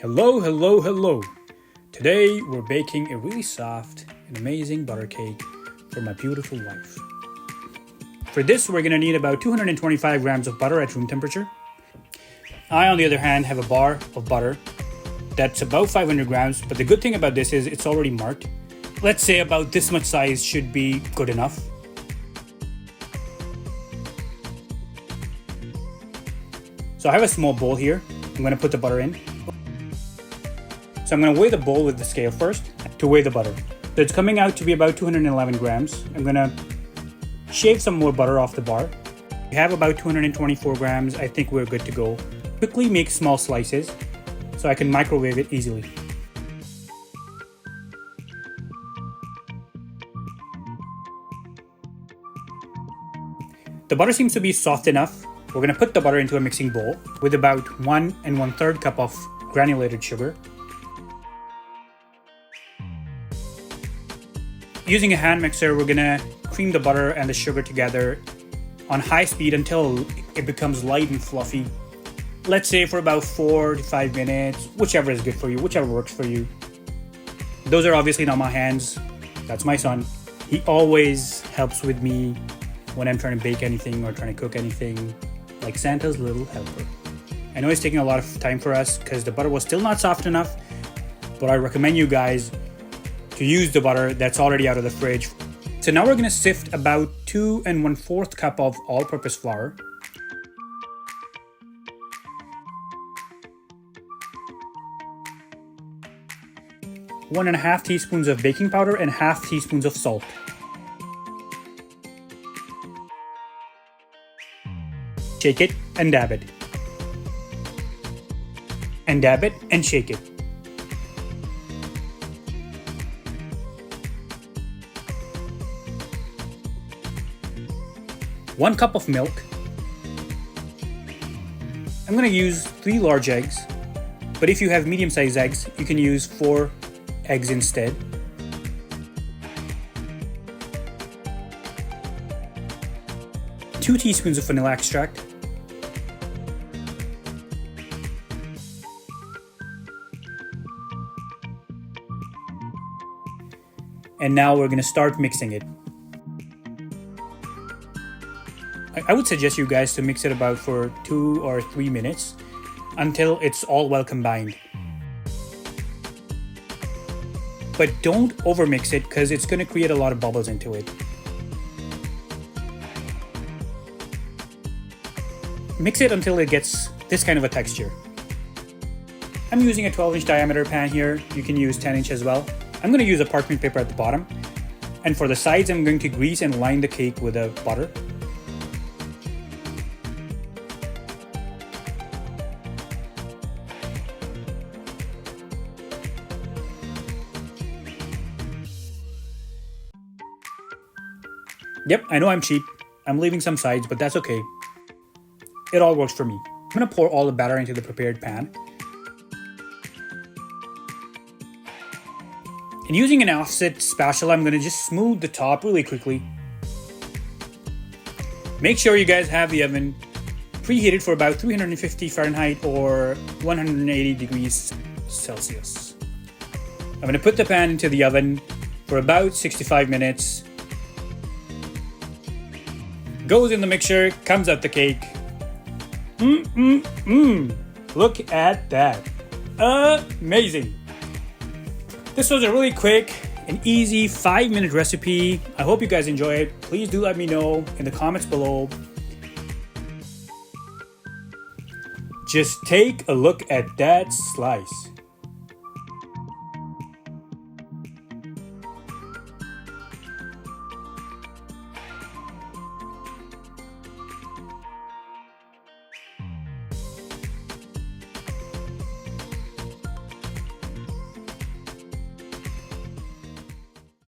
Hello, hello, hello. Today we're baking a really soft and amazing butter cake for my beautiful wife. For this, we're gonna need about 225 grams of butter at room temperature. I, on the other hand, have a bar of butter that's about 500 grams, but the good thing about this is it's already marked. Let's say about this much size should be good enough. So I have a small bowl here. I'm gonna put the butter in. So I'm going to weigh the bowl with the scale first to weigh the butter. So it's coming out to be about 211 grams. I'm going to shave some more butter off the bar. We have about 224 grams. I think we're good to go. Quickly make small slices so I can microwave it easily. The butter seems to be soft enough. We're going to put the butter into a mixing bowl with about 1 1/3 cup of granulated sugar. Using a hand mixer, we're gonna cream the butter and the sugar together on high speed until it becomes light and fluffy. Let's say for about 4 to 5 minutes, whichever is good for you, whichever works for you. Those are obviously not my hands. That's my son. He always helps with me when I'm trying to bake anything or trying to cook anything, like Santa's little helper. I know it's taking a lot of time for us because the butter was still not soft enough, but I recommend you guys to use the butter that's already out of the fridge. So now we're going to sift about 2 1/4 cup of all-purpose flour. One and a half teaspoons of baking powder and half teaspoons of salt. Shake it and dab it. And dab it and shake it. One cup of milk. I'm going to use 3 large eggs, but if you have medium-sized eggs, you can use 4 eggs instead. Two teaspoons of vanilla extract. And now we're going to start mixing it. I would suggest you guys to mix it about for 2 or 3 minutes until it's all well combined. But don't overmix it because it's going to create a lot of bubbles into it. Mix it until it gets this kind of a texture. I'm using a 12-inch diameter pan here. You can use 10-inch as well. I'm going to use a parchment paper at the bottom. And for the sides, I'm going to grease and line the cake with a butter. Yep, I know I'm cheap. I'm leaving some sides, but that's okay. It all works for me. I'm gonna pour all the batter into the prepared pan. And using an offset spatula, I'm gonna just smooth the top really quickly. Make sure you guys have the oven preheated for about 350 Fahrenheit or 180 degrees Celsius. I'm gonna put the pan into the oven for about 65 minutes. Goes in the mixer, comes out the cake. Look at that. Amazing. This was a really quick and easy 5-minute recipe. I hope you guys enjoy it. Please do let me know in the comments below. Just take a look at that slice.